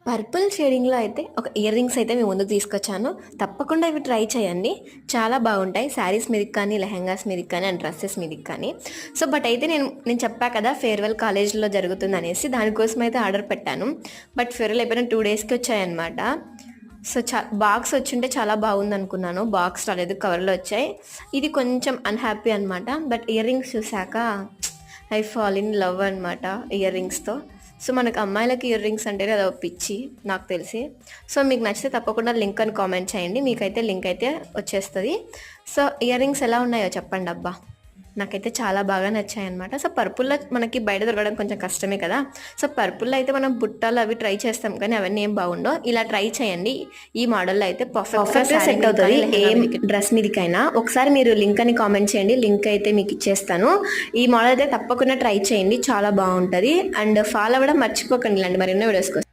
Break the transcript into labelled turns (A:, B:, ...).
A: Purple షేడింగ్‌లో అయితే ఒక ear rings అయితే మీ ముందుకు తీసుకొచ్చాను. తప్పకుండా ఇవి ట్రై చేయండి. చాలా బాగుంటాయి. శారీస్ మీదకి కానీ, లెహెంగాస్ మీదకి కానీ, అండ్ డ్రెసెస్ మీదకి కానీ. సో, బట్ అయితే నేను చెప్పా కదా! ఫేర్‌వెల్ కాలేజ్‌లో జరుగుతుందనేసి దానికోసం అయితే ఆర్డర్ పెట్టాను. బట్ ఫేర్‌వెల్ అయిపోయిన 2 డేస్‌కి వచ్చాయన్నమాట. సో, బాక్స్ వచ్చుంటే చాలా బాగుందనుకున్నాను. బాక్స్ రాలేదు. కవర్‌లో వచ్చాయి. ఇది కొంచెం అన్‌హ్యాపీ అనమాట. బట్ ఇయర్ రింగ్స్ చూసాక ఐ ఫాల్ ఇన్ లవ్ అనమాట ఇయర్ రింగ్స్‌తో. సో, మనకు అమ్మాయిలకి ఇయర్ రింగ్స్ అంటేనే అదో పిచ్చి నాకు తెలిసి. సో, మీకు నచ్చితే తప్పకుండా లింక్ అని కామెంట్ చేయండి. మీకైతే లింక్ అయితే వచ్చేస్తది. సో, ఇయర్ రింగ్స్ ఎలా ఉన్నాయో చెప్పండబ్బా! నాకైతే చాలా బాగా నచ్చాయన్నమాట. సో, పర్పుల్‌లో మనకి బయట దొరకడం కొంచెం కష్టమే కదా! సో, పర్పుల్‌లో అయితే మనం బుట్టాలు అవి ట్రై చేస్తాం కానీ అవన్నీ ఏం బాగుండవు. ఇలా ట్రై చేయండి. ఈ మోడల్‌లో అయితే పర్ఫెక్ట్‌గా సెట్ అవుతది. ఏం డ్రెస్ మీదకైనా. ఒకసారి మీరు లింక్ అని కామెంట్ చేయండి. లింక్ అయితే మీకు ఇచ్చేస్తాను. ఈ మోడల్ అయితే తప్పకుండా ట్రై చేయండి. చాలా బాగుంటది. అండ్ ఫాలో అవ్వడం మర్చిపోకండి ఇలాంటి మరెన్నో వీడియోస్ కోసం.